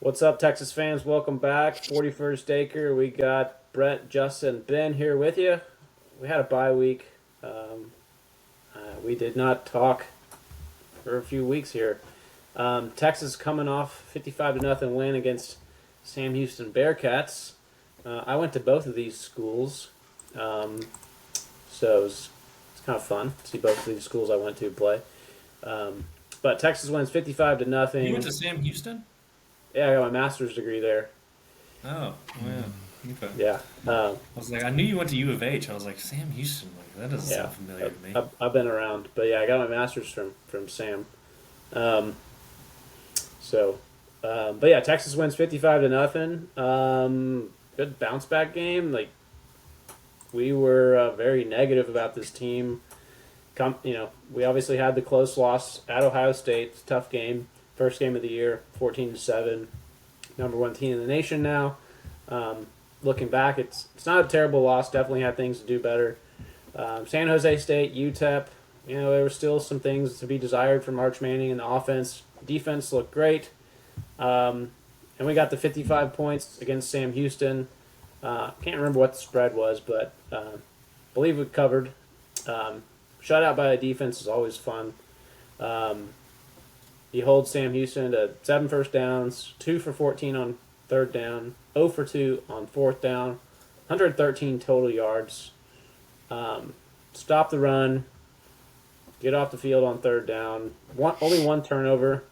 What's up, Texas fans? Welcome back. 41st Acre. We got Brett, Justin, Ben here with you. We had a bye week. Um, we did not talk for a few weeks here. Texas coming off 55 to nothing win against Sam Houston Bearcats. I went to both of these schools, um, so it's kind of fun to see both of these schools I went to play. Um, but Texas wins 55 to You went nothing. to Sam Houston? Yeah, I got my master's degree there. Oh, yeah. Okay. Yeah. I was like, I knew you went to U of H. I was like, Sam Houston. Like, that doesn't Yeah, sound familiar to me. I've been around, but yeah, I got my master's from Sam. Um, so, but yeah, Texas wins 55 to nothing. Good bounce back game. Like we were very negative about this team. We obviously had the close loss at Ohio State. It's a tough game. First game of the year, 14-7. Number one team in the nation now. Um, Looking back, it's not a terrible loss. Definitely had things to do better. San Jose State, UTEP, there were still some things to be desired from Arch Manning in the offense. Defense looked great. And we got the 55 points against Sam Houston. Can't remember what the spread was, but believe we covered. Shutout by a defense is always fun. Um, he holds Sam Houston to 7 first downs, 2 for 14 on third down, 0 for 2 on fourth down, 113 total yards. Stop the run, get off the field on third down. Only one turnover.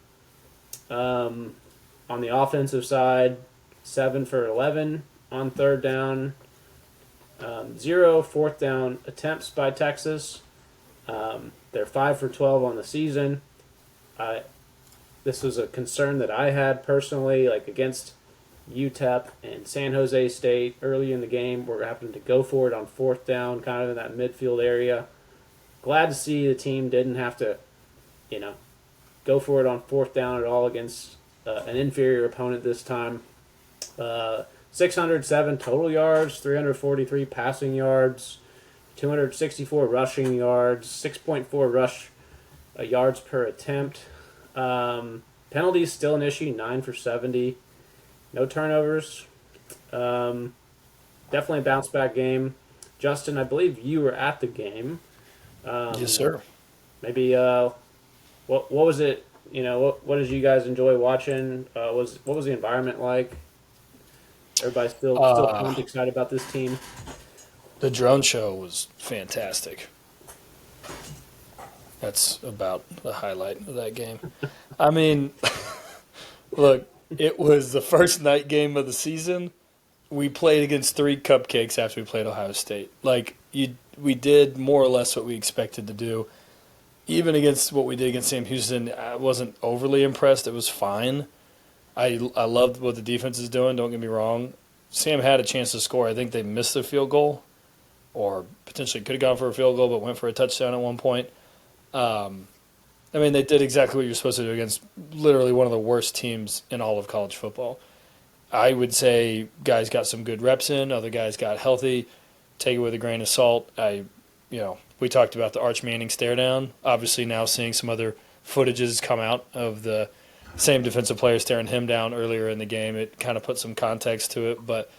On the offensive side, 7 for 11 on third down. Zero fourth down attempts by Texas. They're 5 for 12 on the season. I This was a concern that I had personally, like against UTEP and San Jose State early in the game. We're having to go for it on fourth down, kind of in that midfield area. Glad to see the team didn't have to, you know, go for it on fourth down at all against an inferior opponent this time. 607 total yards, 343 passing yards, 264 rushing yards, 6.4 rush yards per attempt. Penalties still an issue, 9 for 70. No turnovers. Um, Definitely a bounce back game. Justin, I believe you were at the game. Yes, Um, sir. Maybe what was it? What did you guys enjoy watching? What was the environment like? Everybody still Uh, pumped, excited about this team. the drone show was fantastic. That's about the highlight of that game. I mean, look, it was the first night game of the season. We played against three cupcakes after we played Ohio State. We did more or less what we expected to do. Even against what we did against Sam Houston, I wasn't overly impressed. It was fine. I loved what the defense is doing. Don't get me wrong. Sam had a chance to score. I think they missed their field goal, or potentially could have gone for a field goal, but went for a touchdown at one point. Um, I mean, they did exactly what you're supposed to do against literally one of the worst teams in all of college football. I would say guys got some good reps in. Other guys got healthy. Take it with a grain of salt. We talked about the Arch Manning stare down. Obviously, now seeing some other footages come out of the same defensive player staring him down earlier in the game, it kind of put some context to it. But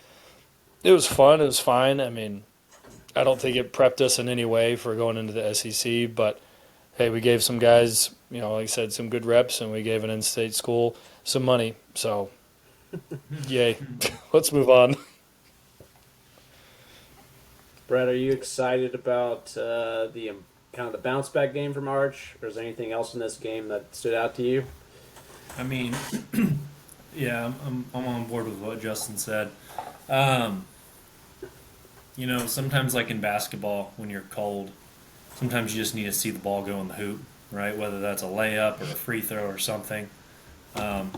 it was fun. It was fine. I mean, I don't think it prepped us in any way for going into the SEC, but hey, we gave some guys, like I said, some good reps, and we gave an in-state school some money. So, yay. Let's move on. Brett, are you excited about the kind of the bounce back game from Arch, or is there anything else in this game that stood out to you? I mean, yeah, I'm on board with what Justin said. Um, sometimes like in basketball, when you're cold, sometimes you just need to see the ball go in the hoop, right? Whether that's a layup or a free throw or something. Um,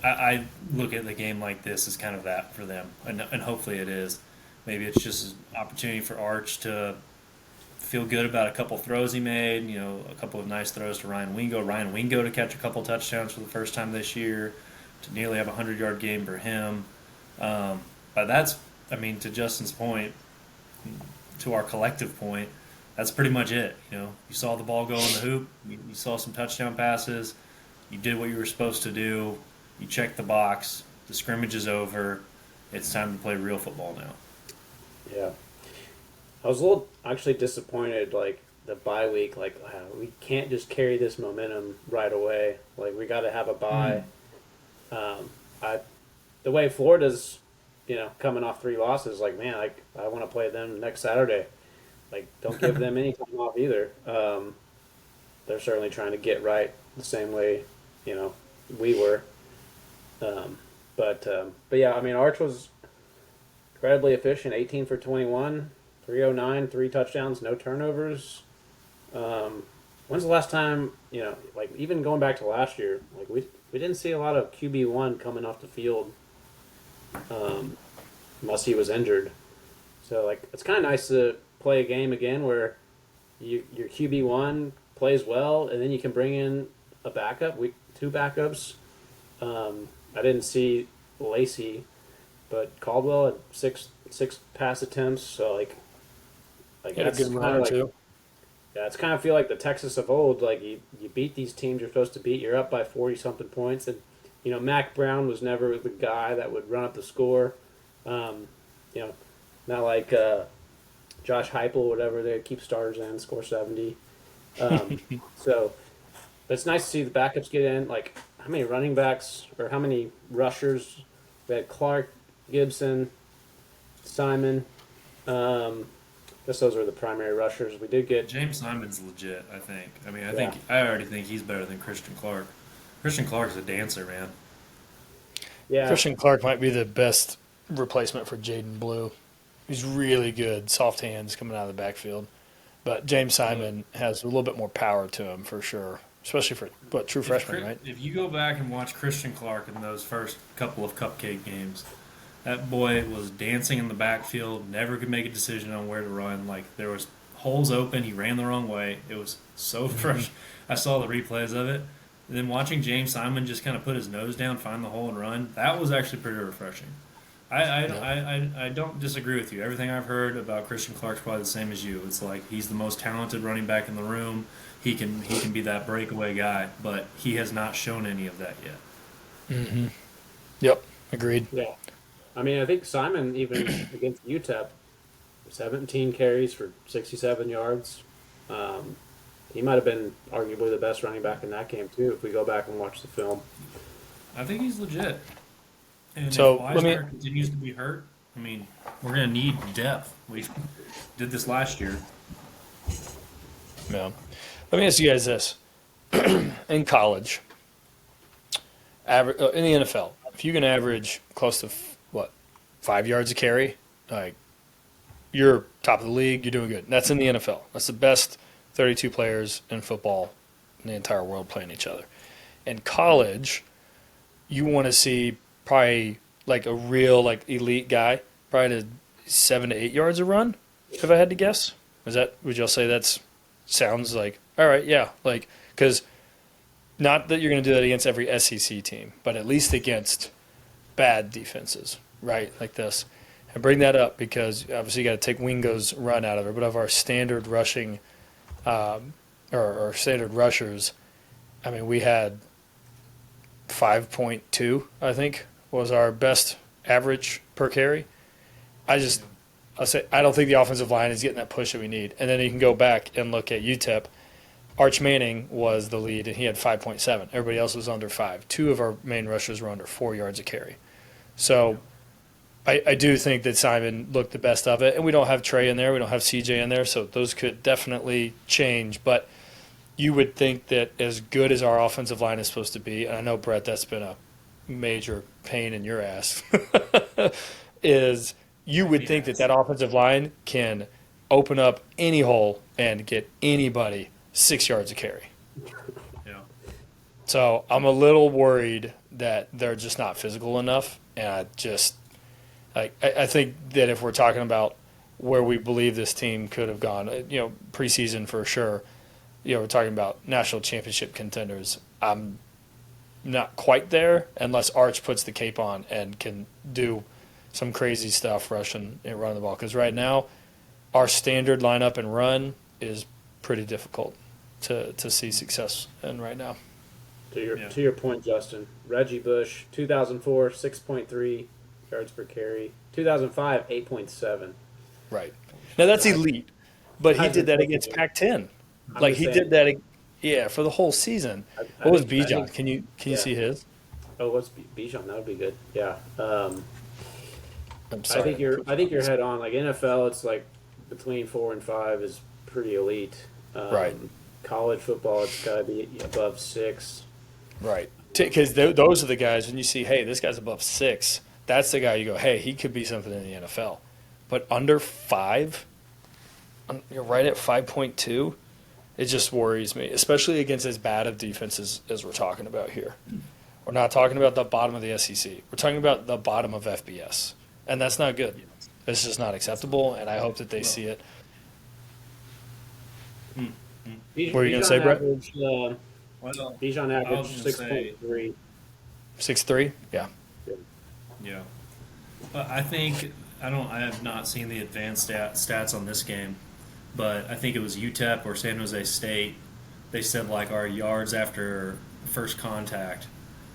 I look at the game like this as kind of that for them, and hopefully it is. Maybe it's just an opportunity for Arch to feel good about a couple throws he made. A couple of nice throws to Ryan Wingo. Ryan Wingo to catch a couple touchdowns for the first time this year, to nearly have a 100-yard game for him. But that's, I mean, to Justin's point, to our collective point, that's pretty much it. You saw the ball go in the hoop. You saw some touchdown passes. You did what you were supposed to do. You checked the box. The scrimmage is over. It's time to play real football now. Yeah. I was a little actually disappointed, like the bye week. Like we can't just carry this momentum right away. Like we got to have a bye. I the way Florida's, coming off 3 losses. Like man, I want to play them next Saturday. Like don't give them any time off either. They're certainly trying to get right the same way, we were. But yeah, I mean Arch was incredibly efficient, 18 for 21, 309, 3 touchdowns, no turnovers. When's the last time, like even going back to last year, like we didn't see a lot of QB1 coming off the field unless he was injured. So like it's kind of nice to play a game again where your QB1 plays well and then you can bring in a backup, two backups. I didn't see Lacey, but Caldwell had six pass attempts. So like Had a that's good kind run of like too. yeah, it's kind of feel like the Texas of old. Like you beat these teams you're supposed to beat. You're up by 40 something points, and Mac Brown was never the guy that would run up the score. Not like Josh Heupel, whatever they keep starters in, score 70. So it's nice to see the backups get in. Like how many running backs or how many rushers? We had Clark, Gibson, Simon. Guess those were the primary rushers. We did get James Simon's legit, I think. I mean, Yeah. I already think he's better than Christian Clark. Christian Clark's a dancer, man. yeah. Christian Clark might be the best replacement for Jaden Blue. He's really good, soft hands coming out of the backfield. But James Simon has a little bit more power to him for sure, especially for true freshman, right? If you go back and watch Christian Clark in those first couple of cupcake games, that boy was dancing in the backfield, never could make a decision on where to run. Like there was holes open, he ran the wrong way. It was so fresh. I saw the replays of it. And then watching James Simon just kind of put his nose down, find the hole, and run, that was actually pretty refreshing. I don't disagree with you. Everything I've heard about Christian Clark's probably the same as you. It's like he's the most talented running back in the room. He can be that breakaway guy, but he has not shown any of that yet. Yep, agreed. Yeah. I mean, I think Simon, even against UTEP, 17 carries for 67 yards. He might have been arguably the best running back in that game, too, if we go back and watch the film. I think he's legit. And So, if let me- Weisner continues to be hurt, I mean, we're going to need depth. We did this last year. Yeah. Let me ask you guys this: in college, in the NFL, if you can average close to 5 yards a carry, like you're top of the league, you're doing good. And that's in the NFL. That's the best 32 players in football in the entire world playing each other. In college, you want to see probably like a real elite guy, probably to 7 to 8 yards a run. If I had to guess, would y'all say that's sounds like all right? Yeah, because not that you're going to do that against every SEC team, but at least against bad defenses, right? Like this. I bring that up because obviously you got to take Wingo's run out of it, but of our standard rushing or standard rushers, I mean, we had 5.2, I think, was our best average per carry. I'll say I don't think the offensive line is getting that push that we need. And then you can go back and look at UTEP. Arch Manning was the lead, and he had 5.7. Everybody else was under 5. Two of our main rushers were under 4 yards a carry. So I do think that Simon looked the best of it. And we don't have Trey in there. We don't have CJ in there. So those could definitely change. But you would think that as good as our offensive line is supposed to be, and I know, Brett, that's been a major pain in your ass, is you would think that offensive line can open up any hole and get anybody 6 yards a carry. Yeah. So I'm a little worried that they're just not physical enough. And I think that if we're talking about where we believe this team could have gone, preseason for sure, we're talking about national championship contenders. I'm not quite there unless Arch puts the cape on and can do some crazy stuff rushing and running the ball. Because right now, our standard lineup and run is pretty difficult to see success in right now. Yeah. To your point, Justin, Reggie Bush, 2004, 6.3 yards per carry. 2005, 8.7. Right. Now that's elite, but he did Heisman that Trophy against game. Pac-10. I'm Like just he saying. did that, yeah, for the whole season. I What was think. I Bijan? think. Can you Yeah. see his? Oh, what's Bijan? That would be good. Yeah. I'm I sorry. think you're. I think you're head on. Like NFL, it's like between 4 and 5 is pretty elite. Right. College football, it's got to be above 6. Right. Because those are the guys when you see, hey, this guy's above 6. That's the guy you go, hey, he could be something in the NFL. But under 5, you're right at 5.2. It just worries me, especially against as bad of defenses as we're talking about here. We're not talking about the bottom of the SEC. We're talking about the bottom of FBS, and that's not good. It's just not acceptable, and I hope that they see it. What were you going to say, Bijan Brett? average. Well, Bijan I average was going to say, 6.3. 6'3"? Yeah. yeah. But I think I have not seen the advanced stats on this game, but I think it was UTEP or San Jose State. They said like our yards after first contact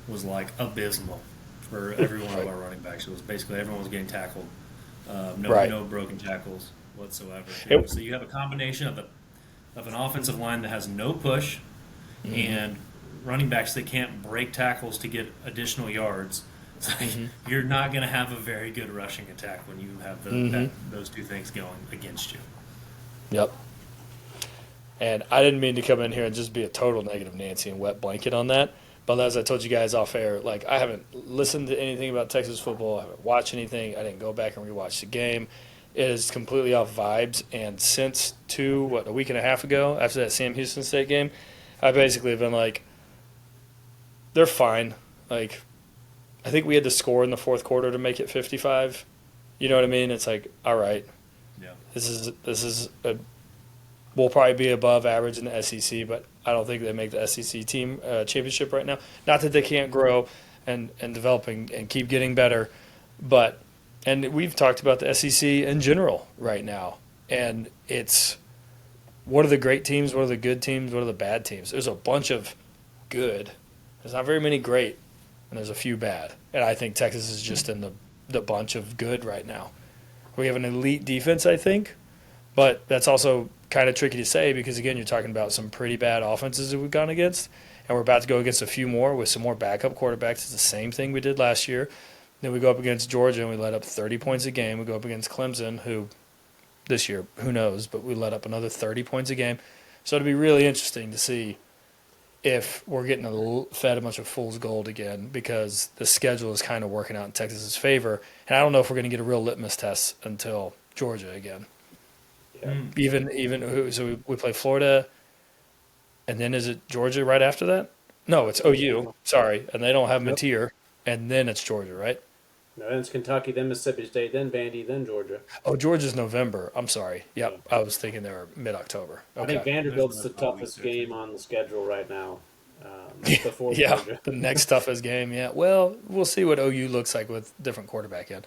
was like abysmal for every one of our running backs. It was basically everyone was getting tackled. Right. No broken tackles whatsoever. It- So you have a combination of an offensive line that has no push and running backs that can't break tackles to get additional yards. It's like you're not going to have a very good rushing attack when you have those two things going against you. Yep. And I didn't mean to come in here and just be a total negative Nancy and wet blanket on that. But as I told you guys off air, like I haven't listened to anything about Texas football. I haven't watched anything. I didn't go back and rewatch the game. It is completely off vibes. And since a week and a half ago, after that Sam Houston State game, I basically have been like, they're fine. Like, I think we had to score in the fourth quarter to make it 55. You know what I mean? It's like, all right, Yeah. we'll probably be above average in the SEC, but I don't think they make the SEC team championship right now. Not that they can't grow and develop and keep getting better, and we've talked about the SEC in general right now, and it's what are the great teams, what are the good teams, what are the bad teams? There's a bunch of good. There's not very many great, and there's a few bad. And I think Texas is just in the bunch of good right now. We have an elite defense, I think, but that's also kind of tricky to say because, again, you're talking about some pretty bad offenses that we've gone against, and we're about to go against a few more with some more backup quarterbacks. It's the same thing we did last year. Then we go up against Georgia, and we let up 30 points a game. We go up against Clemson, who this year, who knows, but we let up another 30 points a game. So it'll be really interesting to see if we're getting fed a bunch of fool's gold again because the schedule is kind of working out in Texas's favor. And I don't know if we're going to get a real litmus test until Georgia again. Yeah. So we play Florida, and then is it Georgia right after that? No, it's OU. Sorry, and they don't have Mateer, and then it's Georgia, right? No, then it's Kentucky, then Mississippi State, then Vandy, then Georgia. Oh, Georgia's November. I'm sorry. Yep, I was thinking they were mid-October. I think Okay. Vanderbilt's the There's no toughest week there, game too. on the schedule right now. Before Yeah, Georgia. the next toughest game. Yeah, well, we'll see what OU looks like with different quarterback in.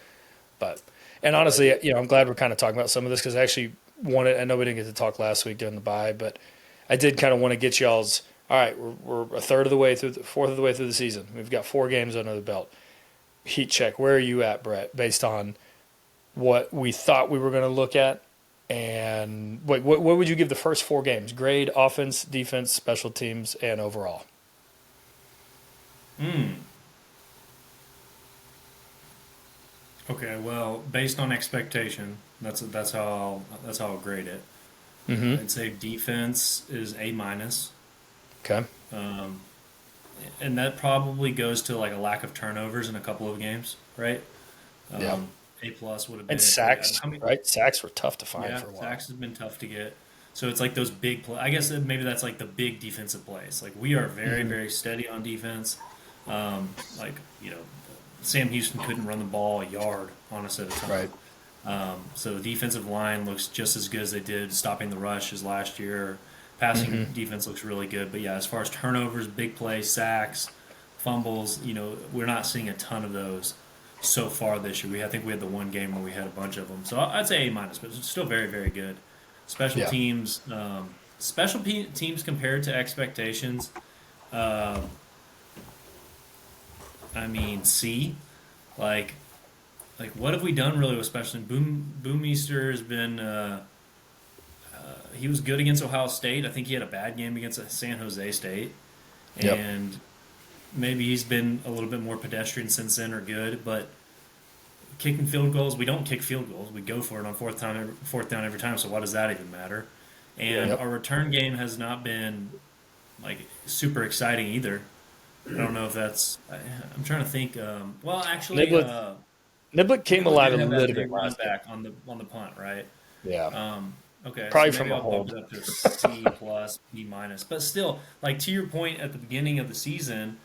And honestly, I'm glad we're kind of talking about some of this because I actually wanted. I know we didn't get to talk last week during the bye, but I did kind of want to get y'all's. All right, we're a third of the way through, fourth of the way through the season. We've got 4 games under the belt. Heat check. Where are you at, Brett? Based on what we thought we were going to look at, and what would you give the first 4 games? Grade, offense, defense, special teams, and overall. Okay, well, based on expectation, that's how I'll grade it. Mm-hmm. I'd say defense is A minus, Okay. and that probably goes to like a lack of turnovers in a couple of games, right? Yeah. A plus would have been And sacks, How many- right? Sacks were tough to find Yeah, for a while. sacks has been tough to get. So it's like those big play. I guess maybe that's like the big defensive plays. Like we are very, very steady on defense. Like Sam Houston couldn't run the ball a yard on us at a time. Right. So the defensive line looks just as good as they did stopping the rush as last year. Passing defense looks really good. But yeah, as far as turnovers, big plays, sacks, fumbles, we're not seeing a ton of those so far this year. I think we had the one game where we had a bunch of them. So I'd say A minus, but it's still very, very good. Special teams, teams compared to expectations. I mean, C. Like, what have we done really with special teams? Boomeister has been. He was good against Ohio State. I think he had a bad game against San Jose State, Yep. and maybe he's been a little bit more pedestrian since then, or good. But kicking field goals, we don't kick field goals. We go for it on fourth down every time. So why does that even matter? And Yep. our return game has not been like super exciting either. I don't know if that's. I'm trying to think. Well, actually, Niblett came Niblett alive did a have that little big bit run last game. back on the punt, right? Yeah. Okay, Probably so from maybe a I'll bump hold. it up to C plus, B minus. But still, like to your point at the beginning of the season,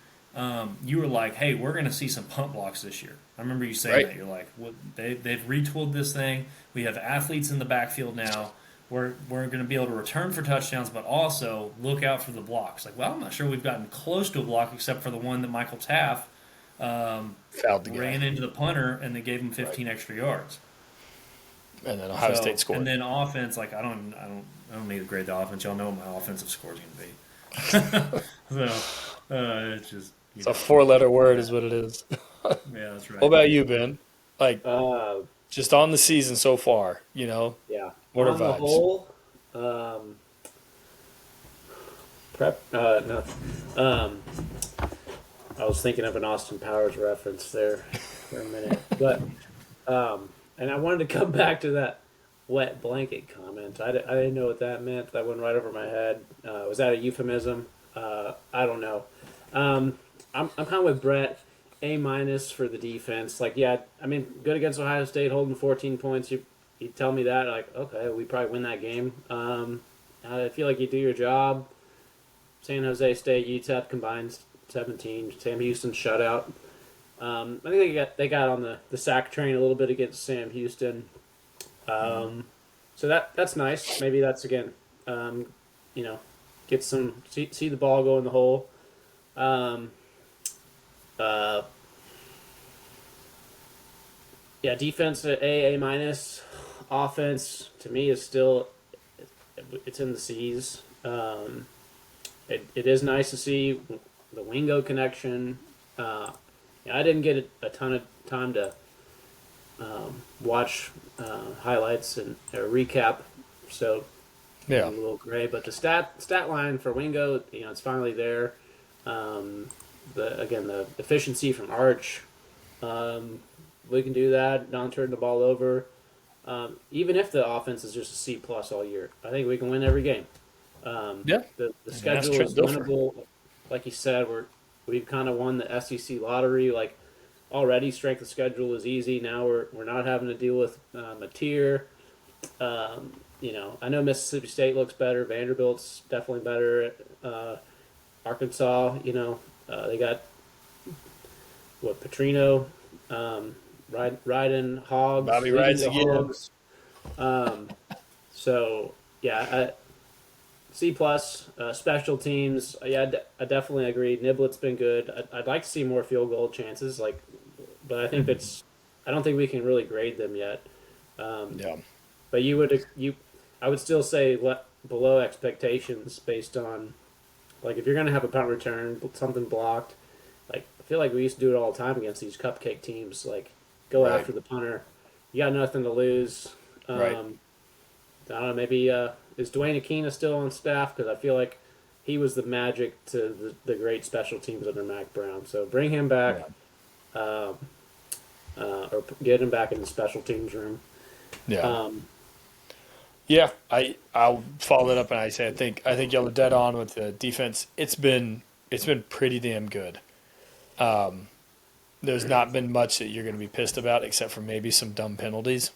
you were like, "Hey, we're going to see some punt blocks this year." I remember you saying Right. that. You're like, "What? They've retooled this thing. We have athletes in the backfield now. We're going to be able to return for touchdowns, but also look out for the blocks." Like, well, I'm not sure we've gotten close to a block except for the one that Michael Taff Fouled the ran guy. into the punter and they gave him 15 Right. extra yards. And then Ohio So, State scored. and then offense, like I don't need to grade the offense. Y'all know what my offensive score is going to be. It's just It's a 4-letter word is what it is. yeah, that's right. What about you, Ben? Like, Uh, just on the season so far, you know? yeah. What are On the vibes? whole, prep. No. I was thinking of an Austin Powers reference there for a minute, but and I wanted to come back to that wet blanket comment. I didn't know what that meant. That went right over my head. Was that a euphemism? I don't know. I'm kind of with Brett. A minus for the defense. Like, yeah, I mean, good against Ohio State, holding 14 points. You tell me that, like, okay, we probably win that game. I feel like you do your job. San Jose State, UTEP combined 17. Sam Houston shutout. I think they got on the sack train a little bit against Sam Houston. So that's nice. Maybe that's again, you know, get some see the ball go in the hole. Uh, yeah, defense at A minus. Offense to me is still it's in the C's. It is nice to see the Wingo connection. Yeah, I didn't get a ton of time to watch highlights and or recap, so Yeah. I'm a little gray. But the stat line for Wingo, it's finally there. The efficiency from Arch, we can do that. Not turn the ball over. Even if the offense is just a C plus all year, I think we can win every game. Yeah. The That's schedule Trent is Dilfer. winnable. Like you said, we've kind of won the SEC lottery. Like already, strength of schedule is easy. Now we're not having to deal with a tier. I know Mississippi State looks better. Vanderbilt's definitely better. Arkansas, they got Petrino, riding hogs, Bobby leading rides the again. hogs. So yeah, C plus. Special teams, yeah, I definitely agree. Niblett's been good. I'd like to see more field goal chances, but I think I don't think we can really grade them yet. Yeah. But I would still say below expectations based on, like, if you're gonna have a punt return, something blocked. Like, I feel like we used to do it all the time against these cupcake teams. Like, go Right. after the punter. You got nothing to lose. Right. I don't know. Maybe is Dwayne Akina still on staff? Because I feel like he was the magic to the great special teams under Mac Brown. So bring him back, or get him back in the special teams room. Yeah. Yeah, I'll follow that up and I say I think y'all are dead on with the defense. It's been pretty damn good. There's not been much that you're going to be pissed about except for maybe some dumb penalties.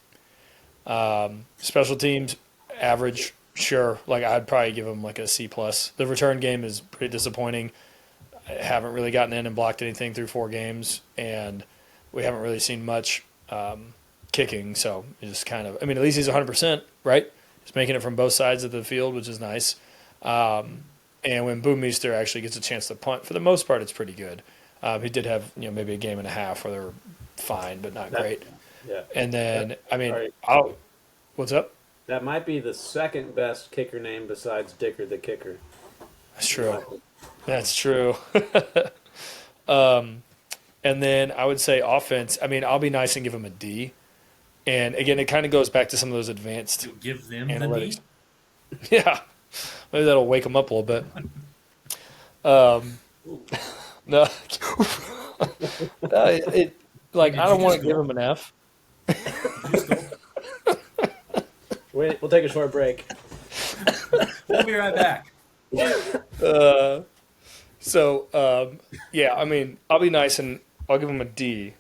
Special teams average, sure. Like I'd probably give them like a C plus. The return game is pretty disappointing. I haven't really gotten in and blocked anything through 4 games, and we haven't really seen much kicking. So it's just kind of, I mean, at least he's 100%, right? He's making it from both sides of the field, which is nice. And when Boomeister actually gets a chance to punt, for the most part, it's pretty good. He did have maybe a game and a half where they were fine, but not great. Yeah. And then, I mean, Sorry. What's up? That might be the second best kicker name besides Dicker the Kicker. That's true. That's true. And then I would say offense. I mean, I'll be nice and give them a D. And again, it kind of goes back to some of those advanced You'll give them the analytics. D. Yeah, maybe that'll wake them up a little bit. Um, no, like Did I you don't want just to give go? them an F. Did you just go? We'll take a short break. We'll be right back. Uh, yeah, I mean, I'll be nice and I'll give them a D.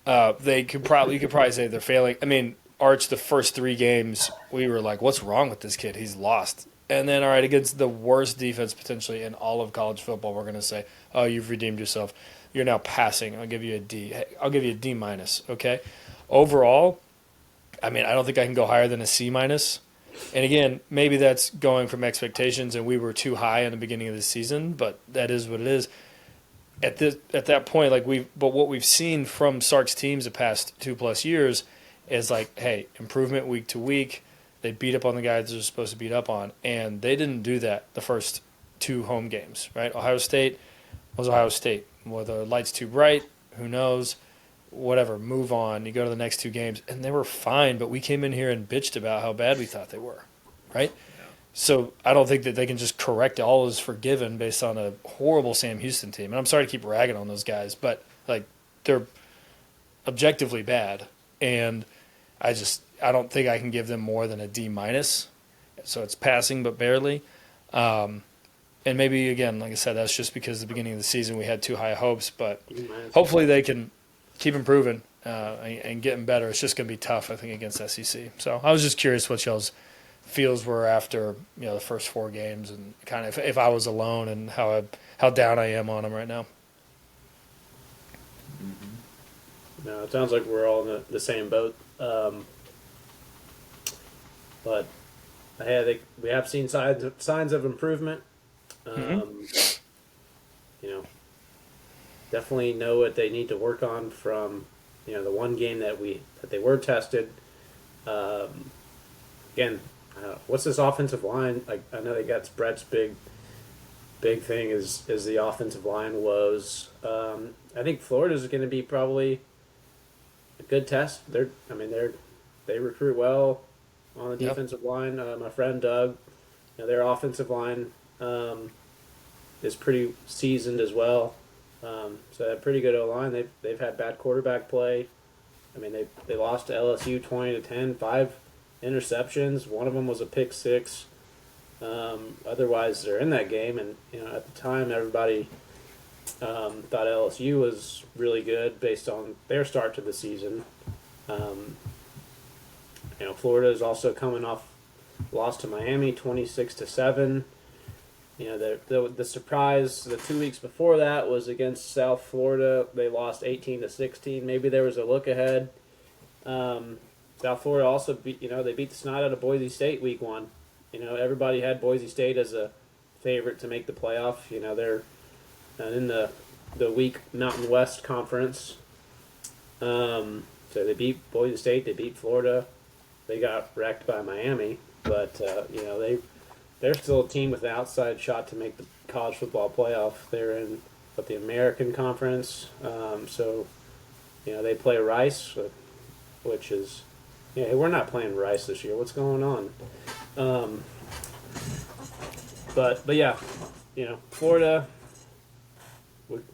You could probably say they're failing. I mean, Arch, the first 3 games, we were like, what's wrong with this kid? He's lost. And then, all right, against the worst defense potentially in all of college football, we're going to say, oh, you've redeemed yourself. You're now passing. I'll give you a D. Hey, I'll give you a D minus, okay? Overall, I mean, I don't think I can go higher than a C minus. And again, maybe that's going from expectations and we were too high in the beginning of the season, but that is what it is. At that point, but what we've seen from Sark's teams the past 2+ years is like, hey, improvement week to week. They beat up on the guys they're supposed to beat up on, and they didn't do that the first 2 home games, right? Ohio State was Ohio State. Whether the light's too bright, who knows? Whatever, move on. You go to the next 2 games, and they were fine, but we came in here and bitched about how bad we thought they were, right? So I don't think that they can just correct all is forgiven based on a horrible Sam Houston team. And I'm sorry to keep ragging on those guys, but like they're objectively bad, and I don't think I can give them more than a D minus. So it's passing, but barely. And maybe again, like I said, that's just because at the beginning of the season we had too high hopes. But hopefully they can keep improving and getting better. It's just going to be tough, I think, against SEC. So I was just curious what y'all's feels were after the first 4 games, and kind of if I was alone and how down I am on them right now. No, it sounds like we're all in the same boat. But I think we have seen signs of improvement. Definitely know what they need to work on from the one game that they were tested. Again, what's this offensive line? I know they got Brett's big thing is the offensive line woes. I think Florida's going to be probably a good test. They recruit well on the defensive line. My friend Doug, their offensive line is pretty seasoned as well. So they have pretty good O-line. They've had bad quarterback play. I mean, they lost to LSU 20-10, 5 interceptions. One of them was a pick 6. Otherwise, they're in that game, and at the time, everybody thought LSU was really good based on their start to the season. Florida is also coming off loss to Miami 26-7. The surprise the 2 weeks before that was against South Florida. They lost 18-16. Maybe there was a look ahead. South Florida also beat the snot out of Boise State week 1. Everybody had Boise State as a favorite to make the playoff. They're in the weak Mountain West Conference. So they beat Boise State. They beat Florida. They got wrecked by Miami, but they're still a team with an outside shot to make the college football playoff. They're in the American Conference, so they play Rice, which is we're not playing Rice this year. What's going on? But yeah, Florida.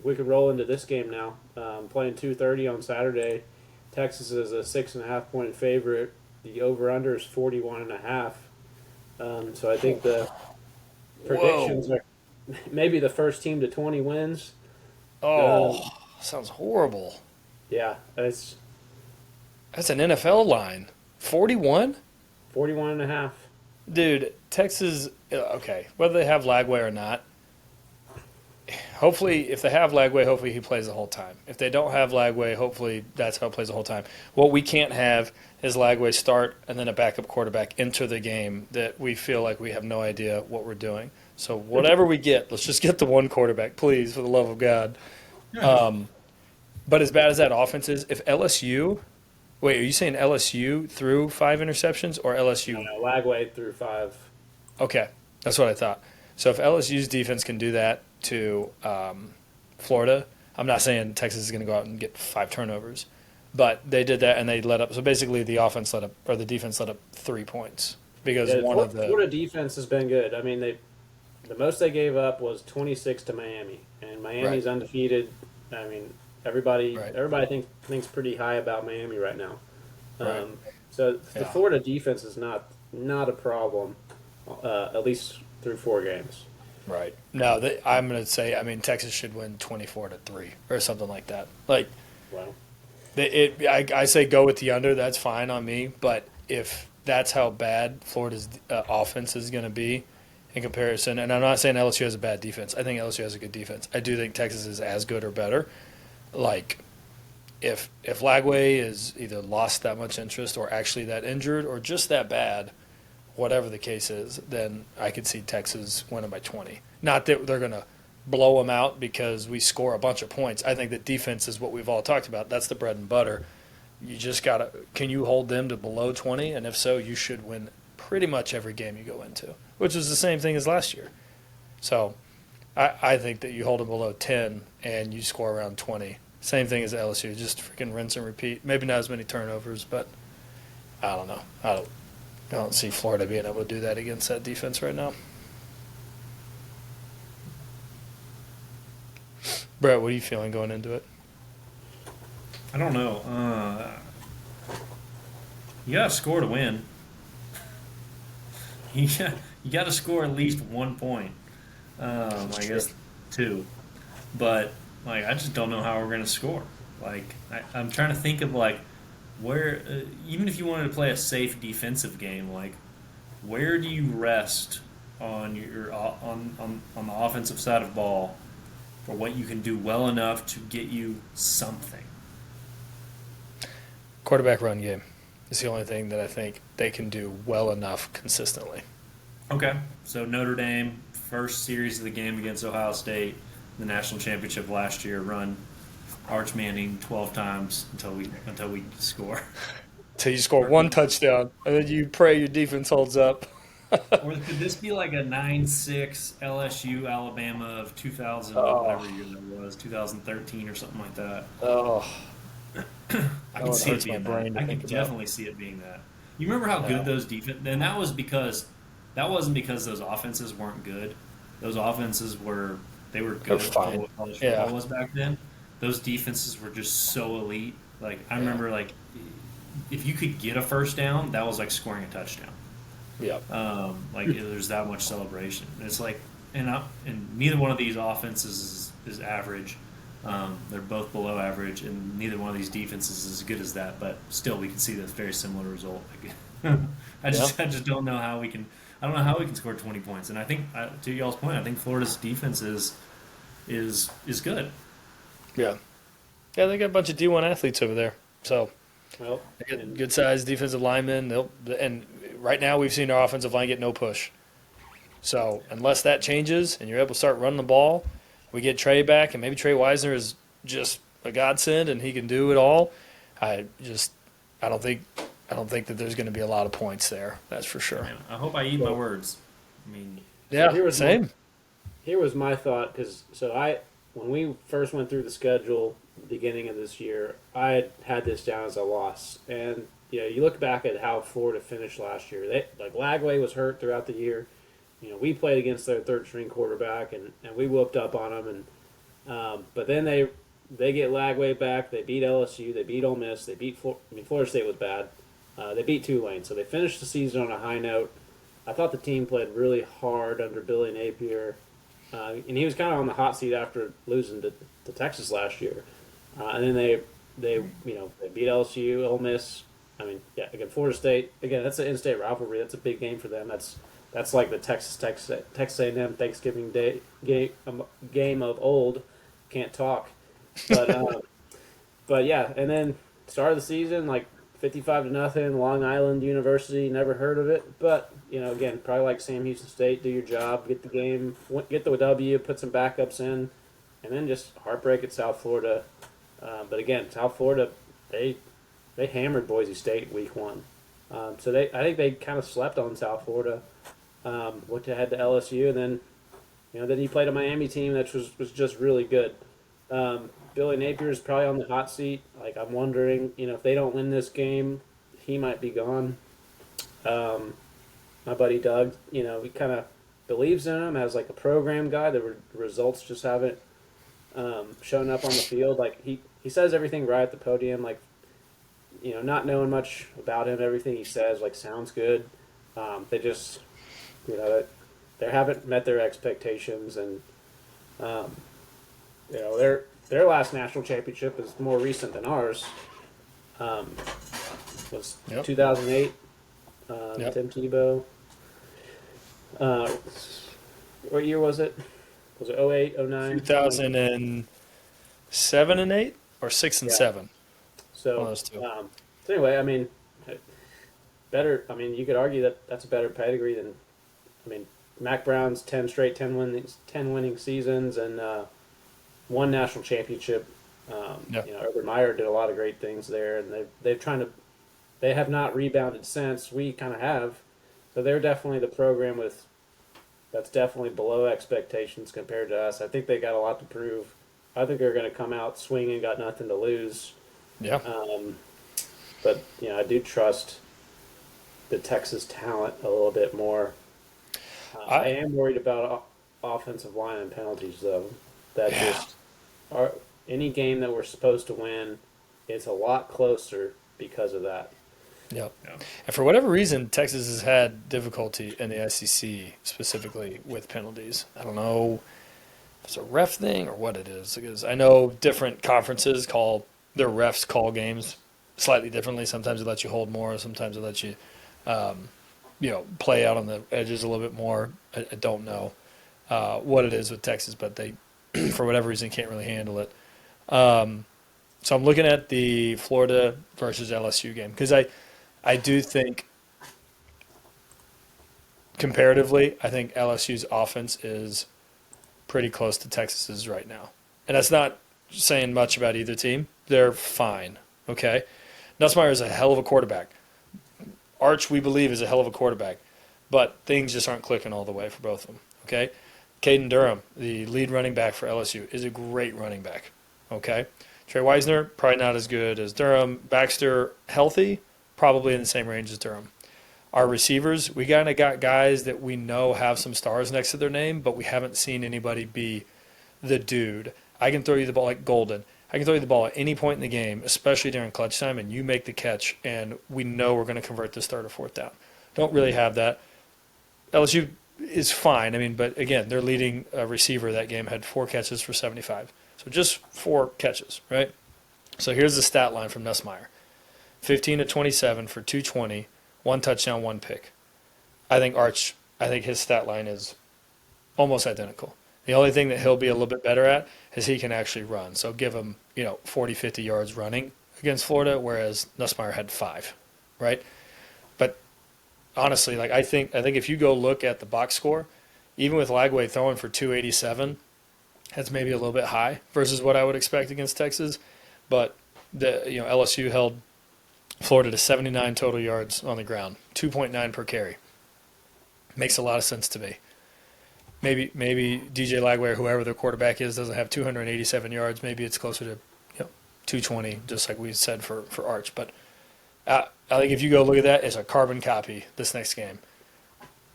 We could roll into this game now. Playing 2:30 on Saturday. Texas is a 6.5-point favorite. The over/under is 41.5. So I think the predictions are maybe the first team to 20 wins. Sounds horrible. Yeah, that's an NFL line. 41? 41.5. Dude, Texas, okay, whether they have Lagway or not, hopefully, if they have Lagway, hopefully he plays the whole time. If they don't have Lagway, hopefully that's how he plays the whole time. What we can't have is Lagway start and then a backup quarterback enter the game that we feel like we have no idea what we're doing. So whatever we get, let's just get the one quarterback, please, for the love of God. But as bad as that offense is, if LSU – wait, are you saying LSU threw 5 interceptions or LSU? No, Lagway threw 5. Okay, that's what I thought. So if LSU's defense can do that to Florida, I'm not saying Texas is going to go out and get 5 turnovers, but they did that and they let up. So basically, the defense let up 3 points because Yeah, one of the Florida defense has been good. I mean, the most they gave up was 26 to Miami, and Miami's undefeated. I mean, right, everybody thinks pretty high about Miami right now. right, So the yeah, Florida defense is not a problem, at least through 4 games. right. No, I'm going to say, I mean, Texas should win 24-3 or something like that. Like Wow. I say go with the under. That's fine on me. But if that's how bad Florida's offense is going to be in comparison, and I'm not saying LSU has a bad defense. I think LSU has a good defense. I do think Texas is as good or better. Like if Lagway is either lost that much interest or actually that injured or just that bad, whatever the case is, then I could see Texas winning by 20. Not that they're going to blow them out because we score a bunch of points. I think that defense is what we've all talked about. That's the bread and butter. You just got to – can you hold them to below 20? And if so, you should win pretty much every game you go into, which is the same thing as last year. So I think that you hold them below 10 and you score around 20. Same thing as LSU, just freaking rinse and repeat. Maybe not as many turnovers, but I don't know. I don't see Florida being able to do that against that defense right now. Brett, what are you feeling going into it? I don't know. You got to score to win. You got to score at least 1 point. I guess 2. But like I just don't know how we're going to score. Like I'm trying to think of like where even if you wanted to play a safe defensive game, like where do you rest on your on the offensive side of ball for what you can do well enough to get you something? Quarterback run game is the only thing that I think they can do well enough consistently. Okay, so Notre Dame first series of the game against Ohio State, the national championship last year, run Arch Manning 12 times until we score. Till you score one touchdown, and then you pray your defense holds up. Or could this be like a 9-6 LSU Alabama of 2000, whatever year that was, 2013 or something like that? Oh, I can see it being that. brain to I can think about. definitely see it being that. You remember how good those defense, and that wasn't because those offenses weren't good. Those offenses were good. They're fine. What college Yeah. football was back then. Those defenses were just so elite. Like I remember, like if you could get a first down, that was like scoring a touchdown. Yeah. Like there's that much celebration. It's like, and neither one of these offenses is average. They're both below average, and neither one of these defenses is as good as that. But still, we can see this very similar result. I just don't know how we can. I don't know how we can score 20 points. And I think, to y'all's point, I think Florida's defense is good. Yeah. Yeah, they got a bunch of D1 athletes over there. So Well, they got good sized defensive linemen. And right now we've seen our offensive line get no push. So unless that changes and you're able to start running the ball, we get Trey back, and maybe Trey Wisner is just a godsend and he can do it all. I don't think that there's going to be a lot of points there. That's for sure. Man, I hope I eat my words. I mean, Yeah, here was same. Here was my thought, because when we first went through the schedule beginning of this year, I had this down as a loss. And you look back at how Florida finished last year. Lagway was hurt throughout the year. We played against their third string quarterback, and we whooped up on them. And but then they get Lagway back. They beat LSU. They beat Ole Miss. They beat Florida State was bad. They beat Tulane, so they finished the season on a high note. I thought the team played really hard under Billy Napier, and he was kind of on the hot seat after losing to Texas last year. And then they beat LSU, Ole Miss. Again, Florida State. Again, that's an in-state rivalry. That's a big game for them. That's like the Texas A&M Thanksgiving Day game of old. Can't talk, but yeah. And then start of the season, like 55-0, Long Island University. Never heard of it, but again, probably like Sam Houston State. Do your job, get the game, get the W, put some backups in, and then just heartbreak at South Florida. But again, South Florida, they hammered Boise State week 1. So I think they kind of slept on South Florida. Went ahead to LSU, and then then you played a Miami team that was just really good. Billy Napier's probably on the hot seat. Like I'm wondering, if they don't win this game, he might be gone. Um, my buddy Doug, he kind of believes in him as like a program guy. The results just haven't shown up on the field. Like he says everything right at the podium. Like not knowing much about him, everything he says like sounds good. They just you know they haven't met their expectations, and um, their last national championship is more recent than ours. Um, was Yep. 2008. Yep. Tim Tebow. Uh, what year was it? Was it 08, 09? 2007 and 8 or 6 and Yeah. 7. One of So, those two. so anyway, I mean, better. I mean, you could argue that that's a better pedigree than. I mean, Mac Brown's 10 straight 10 winning seasons and one national championship. Yeah. Urban Meyer did a lot of great things there, and they have not rebounded since. We kind of have, so they're definitely the program that's definitely below expectations compared to us. I think they got a lot to prove. I think they're going to come out swinging, got nothing to lose. Yeah. But I do trust the Texas talent a little bit more. I am worried about offensive line and penalties, though. That Yeah. just are any game that we're supposed to win, it's a lot closer because of that. Yep. Yeah. And for whatever reason, Texas has had difficulty in the SEC specifically with penalties. I don't know if it's a ref thing or what it is, because I know different conferences call their refs call games slightly differently. Sometimes it lets you hold more. Sometimes it lets you, play out on the edges a little bit more. I don't know what it is with Texas, but they, for whatever reason, can't really handle it. So I'm looking at the Florida versus LSU game because I do think comparatively, I think LSU's offense is pretty close to Texas's right now. And that's not saying much about either team. They're fine, okay? Nussmeier is a hell of a quarterback. Arch, we believe, is a hell of a quarterback. But things just aren't clicking all the way for both of them, okay? Caden Durham, the lead running back for LSU, is a great running back, okay? Trey Wisner, probably not as good as Durham. Baxter, healthy, probably in the same range as Durham. Our receivers, we kind of got guys that we know have some stars next to their name, but we haven't seen anybody be the dude. I can throw you the ball like Golden. I can throw you the ball at any point in the game, especially during clutch time, and you make the catch, and we know we're going to convert this third or fourth down. Don't really have that. LSU is fine. I mean, but again, their leading receiver that game had 4 catches for 75. So just 4 catches, right? So here's the stat line from Nussmeier. 15 to 27 for 220, 1 touchdown, 1 pick. I think his stat line is almost identical. The only thing that he'll be a little bit better at is he can actually run. So give him, 40, 50 yards running against Florida, whereas Nussmeier had 5, right? But honestly, I think if you go look at the box score, even with Lagway throwing for 287, that's maybe a little bit high versus what I would expect against Texas. But LSU held Florida to 79 total yards on the ground, 2.9 per carry. Makes a lot of sense to me. Maybe DJ Lagway or whoever their quarterback is doesn't have 287 yards. Maybe it's closer to 220, just like we said for Arch. But I think if you go look at that, it's a carbon copy this next game.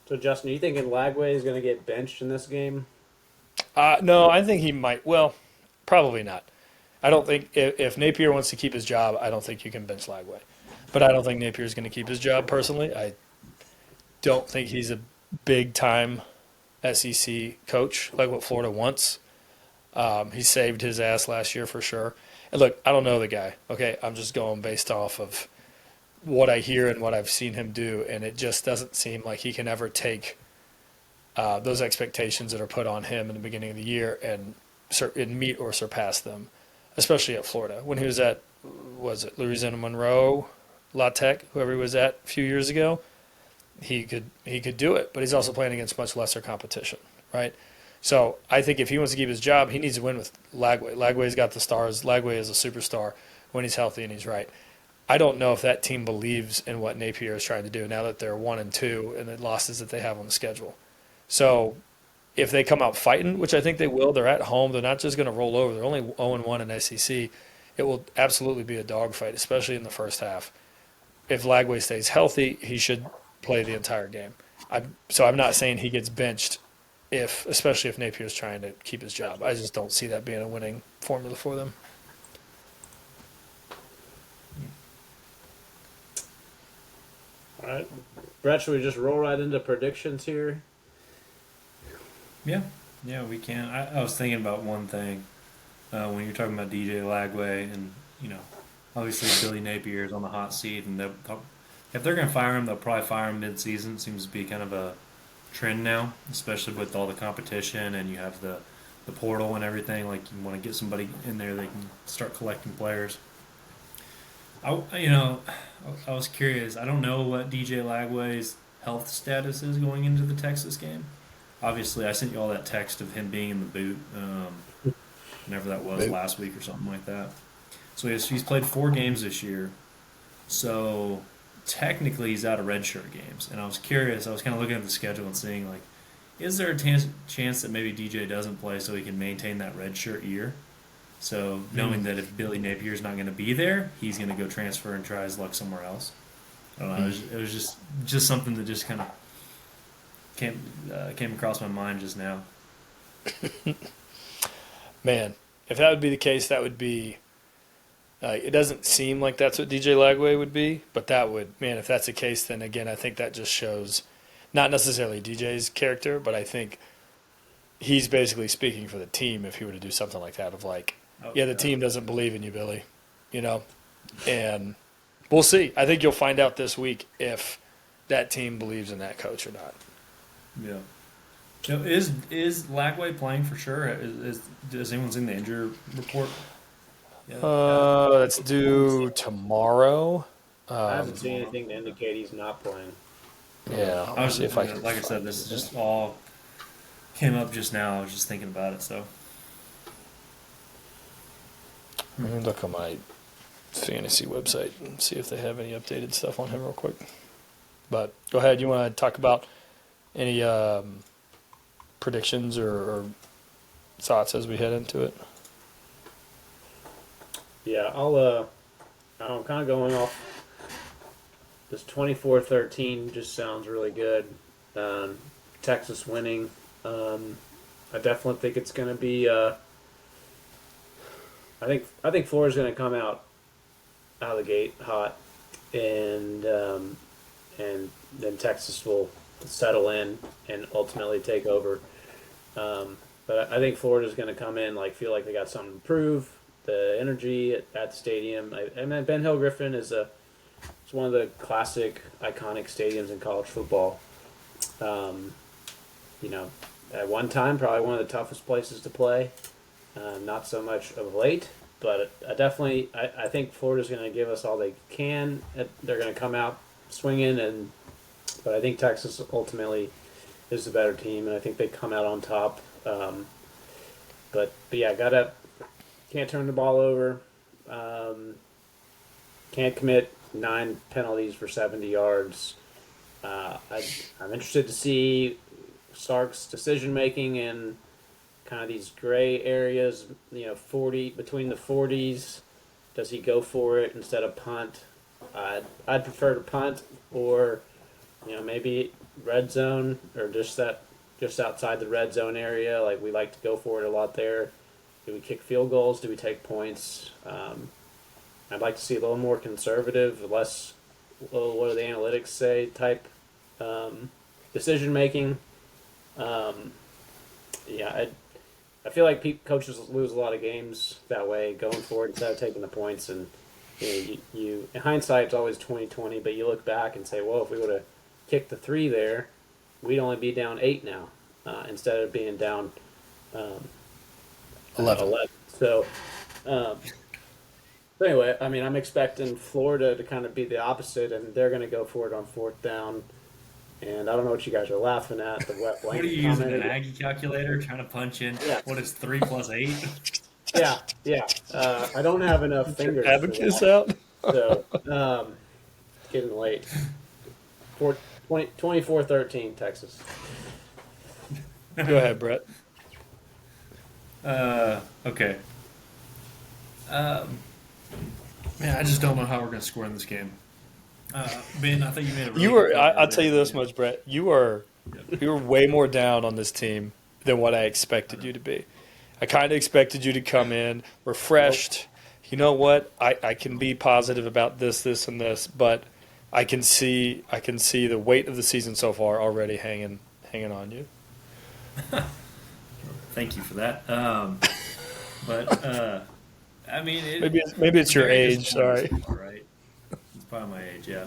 So, Justin, are you thinking Lagway is going to get benched in this game? No, I think he might. Well, probably not. I don't think if Napier wants to keep his job, I don't think you can bench Lagway. But I don't think Napier is going to keep his job personally. I don't think he's a big-time SEC coach like what Florida wants. He saved his ass last year for sure. And look, I don't know the guy, okay? I'm just going based off of what I hear and what I've seen him do, and it just doesn't seem like he can ever take those expectations that are put on him in the beginning of the year and meet or surpass them, especially at Florida. When he was at, Louisiana Monroe, La Tech, whoever he was at a few years ago, he could do it, but he's also playing against much lesser competition, right? So I think if he wants to keep his job, he needs to win with Lagway. Lagway's got the stars. Lagway is a superstar when he's healthy and he's right. I don't know if that team believes in what Napier is trying to do now that they're 1-2 and the losses that they have on the schedule. So if they come out fighting, which I think they will, they're at home. They're not just going to roll over. They're only 0-1 in SEC. It will absolutely be a dogfight, especially in the first half. If Lagway stays healthy, he should play the entire game. I'm not saying he gets benched, especially if Napier's trying to keep his job. I just don't see that being a winning formula for them. All right, Brett, should we just roll right into predictions here? Yeah, we can. I was thinking about one thing when you're talking about DJ Lagway, and obviously Billy Napier is on the hot seat, and if they're going to fire him, they'll probably fire him mid-season. Seems to be kind of a trend now, especially with all the competition, and you have the portal and everything. Like, you want to get somebody in there that can start collecting players. I was curious. I don't know what DJ Lagway's health status is going into the Texas game. Obviously, I sent you all that text of him being in the boot, whenever that was, last week or something like that. So he's played 4 games this year. So technically, he's out of redshirt games. And I was curious. I was kind of looking at the schedule and seeing, like, is there a chance that maybe DJ doesn't play so he can maintain that redshirt year? So knowing that if Billy Napier's not going to be there, he's going to go transfer and try his luck somewhere else. I don't know. It was just something that just kind of came across my mind just now. Man, if that would be the case, that would be. It doesn't seem like that's what DJ Lagway would be, but that would, man, if that's the case, then again, I think that just shows not necessarily DJ's character, but I think he's basically speaking for the team if he were to do something like that of like, the team doesn't believe in you, Billy, and we'll see. I think you'll find out this week if that team believes in that coach or not. Yeah. Is Lagway playing for sure? Has anyone seen the injury report? Yeah, that's due tomorrow. I haven't seen anything to indicate he's not playing. Yeah, I was if I can, like I said, this is just all came up just now. I was just thinking about it. So let me look on my fantasy website and see if they have any updated stuff on him real quick. But go ahead. You want to talk about any predictions or thoughts as we head into it? Yeah, I'm kind of going off. This 24-13 just sounds really good. Texas winning. I definitely think it's going to be. I think Florida's going to come out of the gate hot, and then Texas will settle in and ultimately take over. But I think Florida's going to come in feel like they got something to prove. The energy at the stadium. Ben Hill Griffin is it's one of the classic, iconic stadiums in college football. At one time, probably one of the toughest places to play. Not so much of late, but I think Florida's going to give us all they can. They're going to come out swinging, but I think Texas ultimately is the better team, and I think they come out on top. But yeah, can't turn the ball over. Can't commit 9 penalties for 70 yards. I'm interested to see Sark's decision making in kind of these gray areas. 40 between the 40s. Does he go for it instead of punt? I'd prefer to punt, or maybe red zone, or just outside the red zone area. Like, we like to go for it a lot there. Do we kick field goals? Do we take points? I'd like to see a little more conservative, less, what do the analytics say, type decision making. I feel like coaches lose a lot of games that way, going for it instead of taking the points. And you in hindsight, it's always 20/20, but you look back and say, well, if we would have kicked the 3 there, we'd only be down 8 now, instead of being down 11. So, anyway, I'm expecting Florida to kind of be the opposite, and they're going to go for it on 4th down. And I don't know what you guys are laughing at. The wet blanket. What are you using, an Aggie calculator, trying to punch in? Yeah. What is 3 plus 8? Yeah. I don't have enough fingers. Abacus out. So, getting late. 24-13, Texas. Go ahead, Brett. Okay. Man, I just don't know how we're going to score in this game. Ben, I think you made a really You good were. point I'll tell you earlier. this much, Brett. You were way more down on this team than what I expected you to be. I kind of expected you to come in refreshed. You know what? I can be positive about this, and this, but I can see the weight of the season so far already hanging on you. Thank you for that. I mean, Maybe it's your very age. disappointing Sorry. so far, right? It's probably my age, yeah.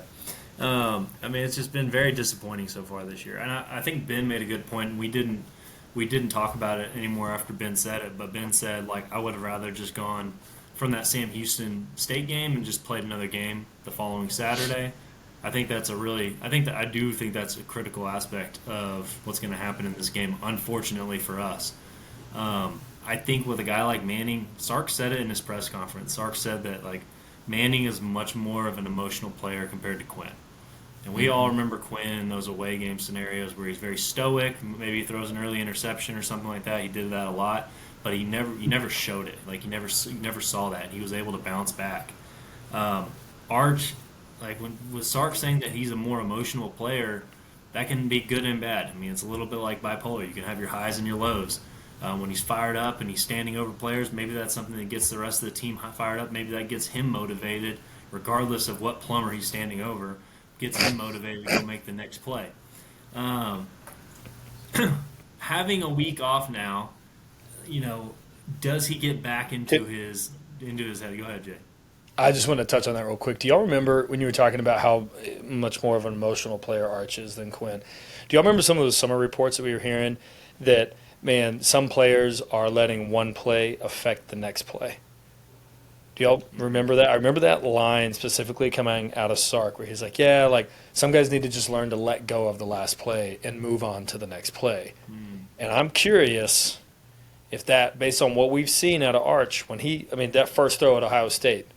I mean, it's just been very disappointing so far this year, and I think Ben made a good point. We didn't talk about it anymore after Ben said it, but Ben said like I would have rather just gone from that Sam Houston State game and just played another game the following Saturday. I think that's I do think that's a critical aspect of what's going to happen in this game. Unfortunately for us, I think with a guy like Manning, Sark said it in his press conference. Sark said that like Manning is much more of an emotional player compared to Quinn. And we all remember Quinn in those away game scenarios where he's very stoic. Maybe he throws an early interception or something like that. He did that a lot, but he never showed it. Like you never saw that. He was able to bounce back. Arch, like with Sark saying that he's a more emotional player, that can be good and bad. I mean, it's a little bit like bipolar. You can have your highs and your lows. When he's fired up and he's standing over players, maybe that's something that gets the rest of the team fired up. Maybe that gets him motivated, regardless of what plumber he's standing over. Gets him motivated to go make the next play. Having a week off now, does he get back into his head? Go ahead, Jay. I just want to touch on that real quick. Do y'all remember when you were talking about how much more of an emotional player Arch is than Quinn? Do y'all remember some of those summer reports that we were hearing that, man, some players are letting one play affect the next play? Do y'all remember that? I remember that line specifically coming out of Sark where he's like, yeah, like some guys need to just learn to let go of the last play and move on to the next play. And I'm curious if that, based on what we've seen out of Arch, that first throw at Ohio State,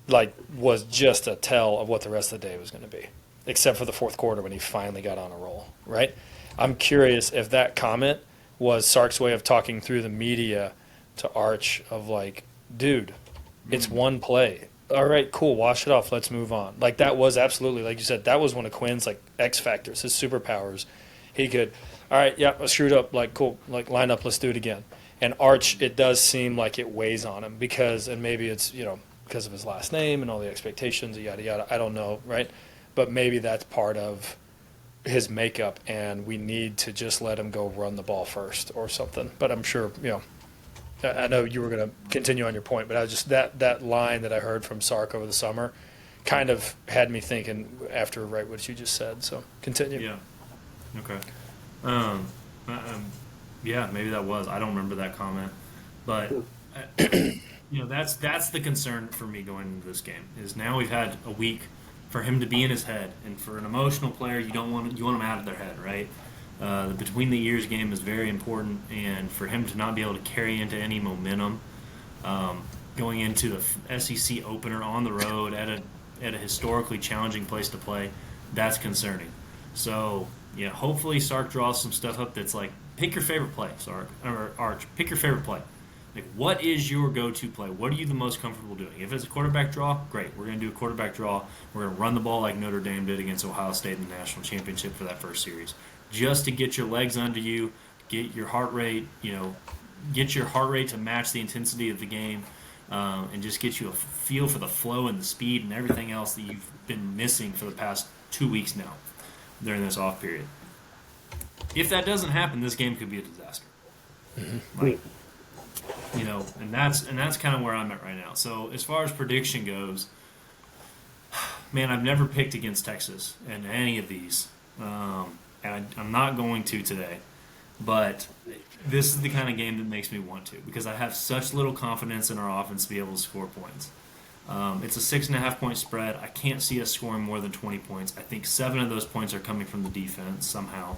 like, was just a tell of what the rest of the day was going to be, except for the fourth quarter when he finally got on a roll, right? I'm curious if that comment was Sark's way of talking through the media to Arch of like, dude, it's one play. All right, cool, wash it off, let's move on. Like, that was absolutely, like you said, that was one of Quinn's, like, X factors, his superpowers. He could, all right, yeah, I screwed up, like, cool, like, line up, let's do it again. And Arch, it does seem like it weighs on him because, and maybe it's, because of his last name and all the expectations, yada, yada, I don't know, right? But maybe that's part of his makeup, and we need to just let him go run the ball first or something. But I'm sure, I know you were going to continue on your point, but I was just that line that I heard from Sark over the summer kind of had me thinking after what you just said. So continue. Yeah. Okay. Yeah, maybe that was. I don't remember that comment, but that's the concern for me going into this game. Is now we've had a week for him to be in his head, and for an emotional player, you want them out of their head, right? The between the ears game is very important, and for him to not be able to carry into any momentum going into the SEC opener on the road at a historically challenging place to play, that's concerning. So hopefully Sark draws some stuff up that's like, pick your favorite play, Sark or Arch, pick your favorite play. Like, what is your go-to play? What are you the most comfortable doing? If it's a quarterback draw, great. We're going to do a quarterback draw. We're going to run the ball like Notre Dame did against Ohio State in the national championship for that first series, just to get your legs under you, get your heart rate, to match the intensity of the game, and just get you a feel for the flow and the speed and everything else that you've been missing for the past 2 weeks now during this off period. If that doesn't happen, this game could be a disaster. Like, and that's kind of where I'm at right now. So as far as prediction goes, man, I've never picked against Texas in any of these, and I'm not going to today. But this is the kind of game that makes me want to, because I have such little confidence in our offense to be able to score points. It's a 6.5 point spread. I can't see us scoring more than 20 points. I think 7 of those points are coming from the defense somehow.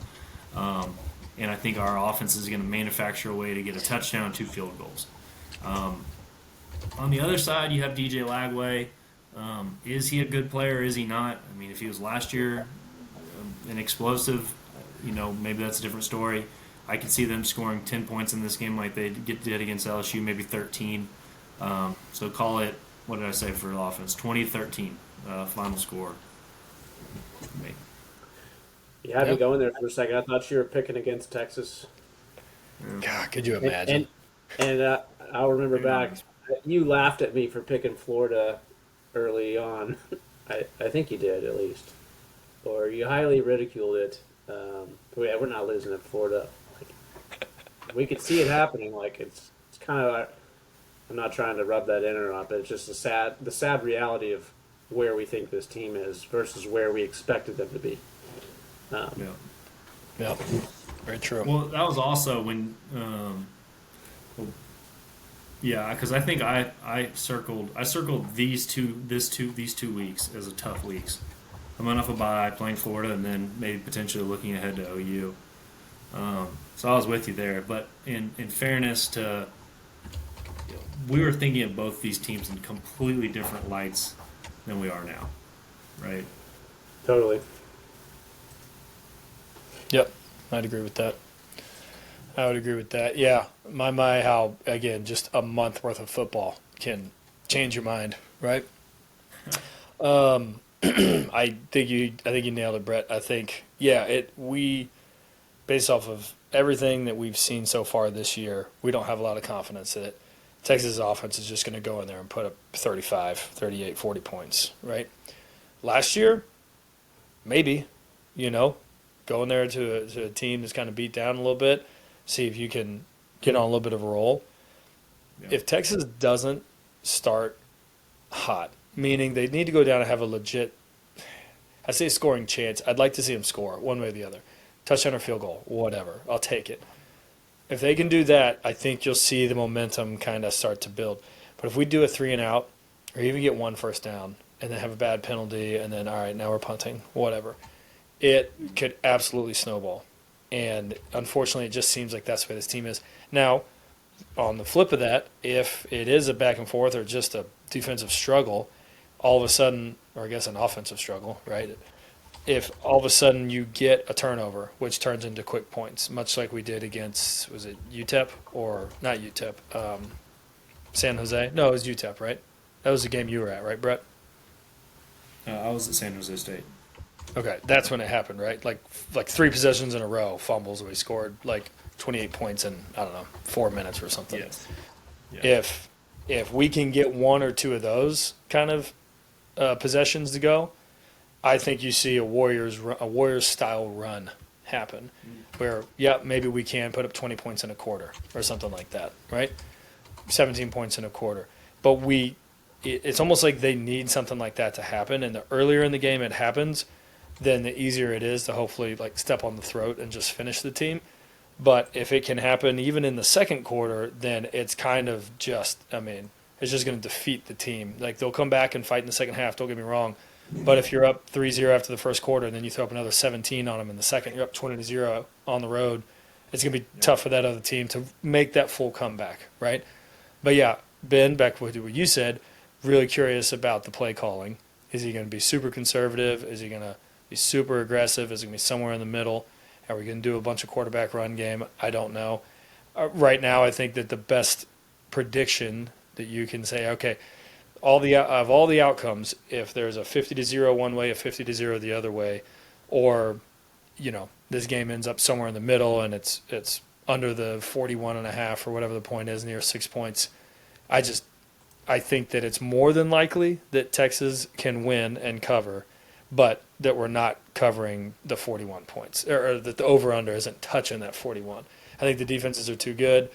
And I think our offense is going to manufacture a way to get a touchdown and 2 field goals. On the other side, you have DJ Lagway. Is he a good player? Is he not? I mean, if he was last year an explosive, maybe that's a different story. I can see them scoring 10 points in this game like they did against LSU, maybe 13. So call it, what did I say for the offense? 20-13 final score. You had me Yep. going there for a second. I thought you were picking against Texas. God, could you And imagine? I'll remember Maybe back. not. You laughed at me for picking Florida early on. I think you did at least, or you highly ridiculed it. Yeah, we're not losing at Florida. Like, we could see it happening. Like it's kind of like, I'm not trying to rub that in or not, but it's just the sad reality of where we think this team is versus where we expected them to be. Yeah. Yep. Very true. Well, that was also when, yeah, because I think I circled these 2 weeks as a tough weeks. Coming off a bye, playing Florida, and then maybe potentially looking ahead to OU. So I was with you there, but in fairness to, we were thinking of both these teams in completely different lights than we are now, right? Totally. Yep, I'd agree with that. I would agree with that. Yeah, my how again just a month worth of football can change your mind, right? I think you nailed it, Brett. I think we based off of everything that we've seen so far this year, we don't have a lot of confidence that Texas offense is just going to go in there and put up 35, 38, 40 points, right? Last year, maybe, go in there to a team that's kind of beat down a little bit, see if you can get on a little bit of a roll. Yeah. If Texas doesn't start hot, meaning they need to go down and have a legit, I say scoring chance. I'd like to see them score one way or the other. Touchdown or field goal, whatever. I'll take it. If they can do that, I think you'll see the momentum kind of start to build. But if we do a 3 and out, or even get one first down, and then have a bad penalty, and then, all right, now we're punting, whatever, it could absolutely snowball. And unfortunately, it just seems like that's the way this team is. Now, on the flip of that, if it is a back and forth or just a defensive struggle, all of a sudden, or I guess an offensive struggle, right? If all of a sudden you get a turnover, which turns into quick points, much like we did against, was it UTEP or not UTEP? San Jose? No, it was UTEP, right? That was the game you were at, right, Brett? I was at San Jose State. Okay, that's when it happened, right? Like 3 possessions in a row, fumbles. We scored like 28 points in, I don't know, 4 minutes or something. Yes. Yeah. If we can get 1 or 2 of those kind of possessions to go, I think you see a Warriors style run happen, where maybe we can put up 20 points in a quarter or something like that, right? 17 points in a quarter, but it's almost like they need something like that to happen, and the earlier in the game it happens, then the easier it is to hopefully like step on the throat and just finish the team. But if it can happen even in the second quarter, then it's kind of just, it's just going to defeat the team. Like they'll come back and fight in the second half, don't get me wrong. But if you're up 3-0 after the first quarter and then you throw up another 17 on them in the second, you're up 20-0 on the road, it's going to be tough for that other team to make that full comeback, right? But yeah, Ben, back with what you said, really curious about the play calling. Is he going to be super conservative? Is he going to be super aggressive? Is it going to be somewhere in the middle? Are we going to do a bunch of quarterback run game? I don't know. Right now, I think that the best prediction that you can say, okay, all the outcomes, if there's a 50-0 one way, a 50-0 the other way, or this game ends up somewhere in the middle and it's under the 41.5 or whatever the point is, near 6 points, I think that it's more than likely that Texas can win and cover, but that we're not covering the 41 points, or that the over-under isn't touching that 41. I think the defenses are too good.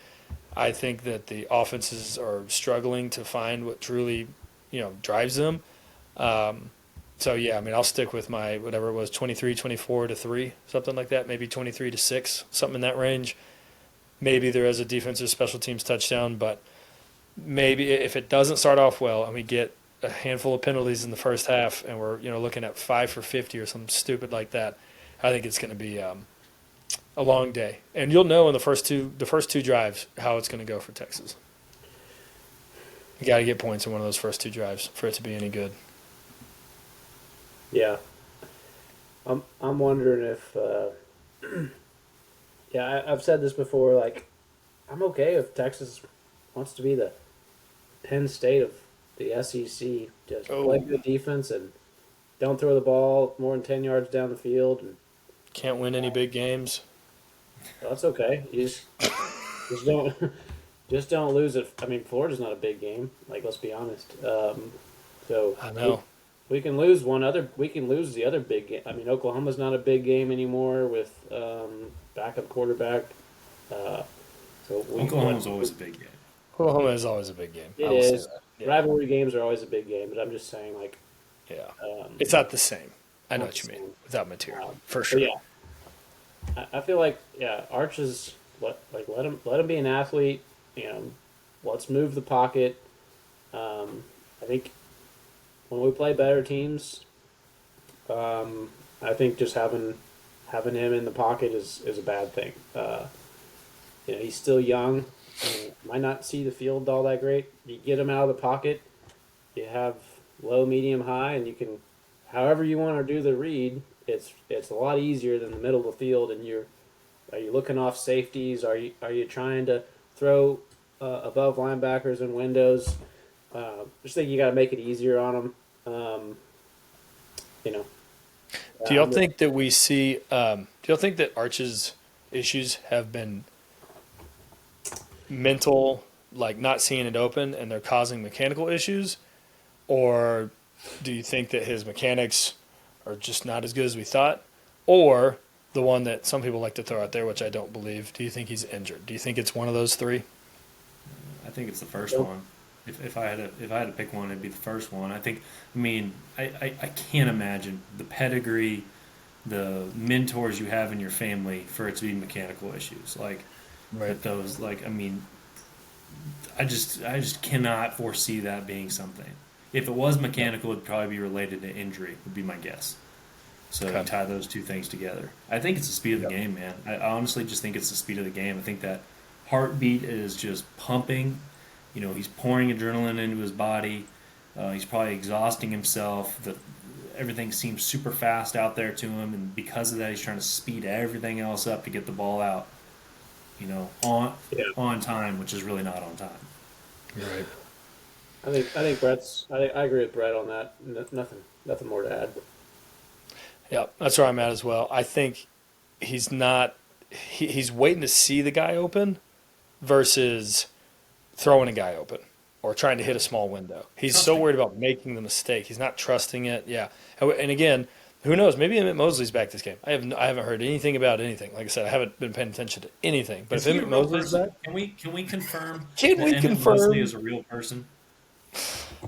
I think that the offenses are struggling to find what truly, drives them. So, yeah, I'll stick with my, whatever it was, 23-24-3, something like that, maybe 23-6, something in that range. Maybe there is a defensive special teams touchdown, but maybe if it doesn't start off well and we get a handful of penalties in the first half and we're looking at 5 for 50 or something stupid like that, I think it's going to be a long day. And you'll know in the first two drives how it's going to go for Texas. You got to get points in one of those first 2 drives for it to be any good. Yeah. I'm wondering I've said this before. Like, I'm okay if Texas wants to be the Penn State of the SEC. Just play Oh, good defense and don't throw the ball more than 10 yards down the field, and can't win any big games. that's okay. You just don't just don't lose it. I mean, Florida's not a big game. Like, let's be honest. So I we, know. we can lose one other. We can lose the other big game. I mean, Oklahoma's not a big game anymore with backup quarterback. Uh, so Oklahoma's always a big game. Oklahoma is always a big game. it I will say is. that. Yeah. Rivalry games are always a big game, but I'm just saying, like, Yeah. um, It's not the same. I know not what the you mean. same. Without material. For But sure. yeah, I feel like Arch is let him be an athlete. You know, let's move the pocket. I think when we play better teams, I think just having him in the pocket is a bad thing. He's still young. Might not see the field all that great. You get him out of the pocket. You have low, medium, high, and you can, however you want to do the read. It's a lot easier than the middle of the field. And are you looking off safeties? Are you trying to throw above linebackers and windows? Just think you got to make it easier on them. You know. Do y'all think that we see? Do y'all think that Arch's issues have been mental, like not seeing it open, and they're causing mechanical issues, or do you think that his mechanics are just not as good as we thought, or the one that some people like to throw out there, which I don't believe? Do you think he's injured? Do you think it's one of those three? I think it's the first one. If I had to pick one, it'd be the first one. I mean, I can't imagine the pedigree, the mentors you have in your family for it to be mechanical issues. Like those, like, I mean, I just cannot foresee that being something. If it was mechanical, it'd probably be related to injury, would be my guess. So Okay. tie those two things together. I think it's the speed of the game, man. I honestly just think it's the speed of the game. I think that heartbeat is just pumping. He's pouring adrenaline into his body. He's probably exhausting himself. Everything seems super fast out there to him, and because of that, he's trying to speed everything else up to get the ball out. On Yeah. on time, which is really not on time. Right. I think I agree with Brett on that. Nothing more to add. Yeah, that's where I'm at as well. I think he's not. He's waiting to see the guy open versus throwing a guy open or trying to hit a small window. He's so Trusting. worried about making the mistake. He's not trusting it. Yeah, and again, who knows? Maybe Emmett Mosley's back this game. I haven't heard anything about anything. Like I said, I haven't been paying attention to anything. But Is if he a Emmett real Mosley's person? back, Can we confirm can that we Emmett Mosley confirm? is a real person?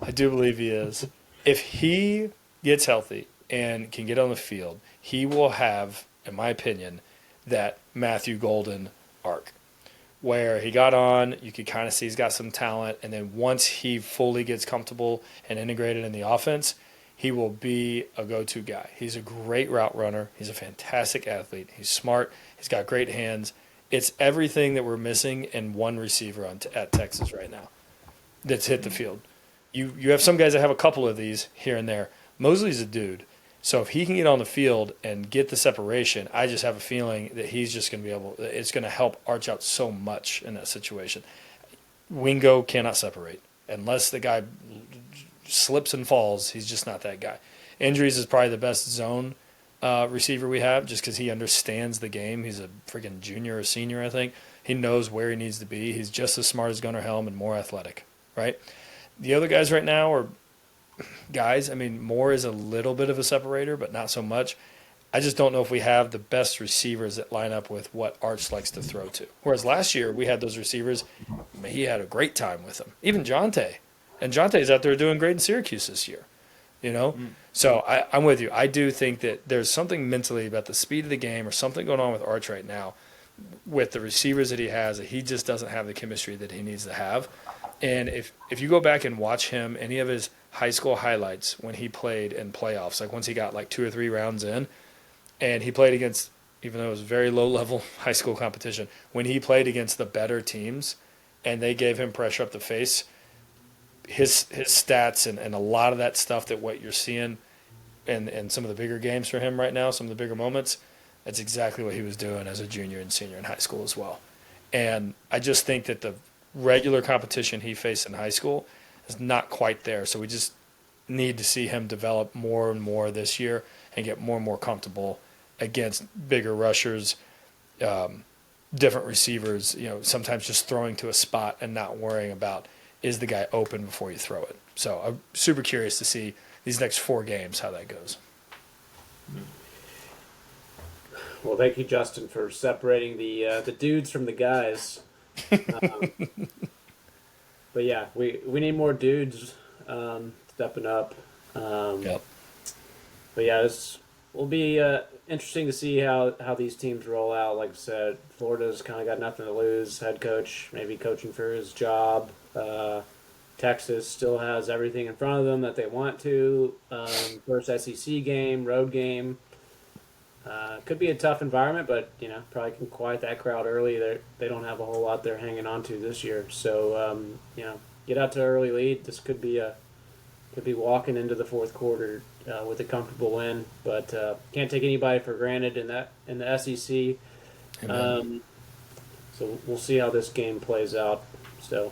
I do believe he is. If he gets healthy and can get on the field, he will have, in my opinion, that Matthew Golden arc where he got on, you could kind of see he's got some talent, and then once he fully gets comfortable and integrated in the offense, he will be a go-to guy. He's a great route runner. He's a fantastic athlete. He's smart. He's got great hands. It's everything that we're missing in one receiver at Texas right now that's hit the field. You have some guys that have a couple of these here and there. Mosley's a dude. So if he can get on the field and get the separation, I just have a feeling that he's just going to be able – it's going to help Arch out so much in that situation. Wingo cannot separate. Unless the guy slips and falls, he's just not that guy. Injuries is probably the best zone receiver we have just because he understands the game. He's a freaking junior or senior, I think. He knows where he needs to be. He's just as smart as Gunnar Helm and more athletic, right? The other guys right now are guys. I mean, Moore is a little bit of a separator, but not so much. I just don't know if we have the best receivers that line up with what Arch likes to throw to. Whereas last year we had those receivers. He had a great time with them. Even Jonte. And Jonte's out there doing great in Syracuse this year. So I'm with you. I do think that there's something mentally about the speed of the game or something going on with Arch right now with the receivers that he has that he just doesn't have the chemistry that he needs to have. And if you go back and watch him, any of his high school highlights when he played in playoffs, like once he got like 2 or 3 rounds in, and he played against, even though it was very low-level high school competition, when he played against the better teams and they gave him pressure up the face, his stats and a lot of that stuff that what you're seeing in some of the bigger games for him right now, some of the bigger moments, That's exactly what he was doing as a junior and senior in high school as well. And I just think that the regular competition he faced in high school is not quite there. So we just need to see him develop more and more this year and get more and more comfortable against bigger rushers, different receivers, sometimes just throwing to a spot and not worrying about is the guy open before you throw it. So I'm super curious to see these next 4 games how that goes. Well, thank you, Justin, for separating the dudes from the guys. But yeah, we need more dudes stepping up. Yep. But yeah, this will be interesting to see how these teams roll out. Like I said, Florida's kind of got nothing to lose. Head coach maybe coaching for his job. Texas still has everything in front of them that they want to. First SEC game, road game. Could be a tough environment, but probably can quiet that crowd early. They don't have a whole lot they're hanging on to this year. So get out to an early lead. This could be walking into the fourth quarter with a comfortable win, but can't take anybody for granted in the SEC. So we'll see how this game plays out. So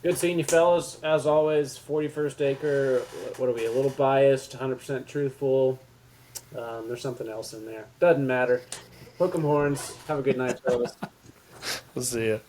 good seeing you fellas as always. 41st Acre. What are we? A little biased, 100% truthful. There's something else in there. Doesn't matter. Hook 'em horns. Have a good night, fellas. We'll see you.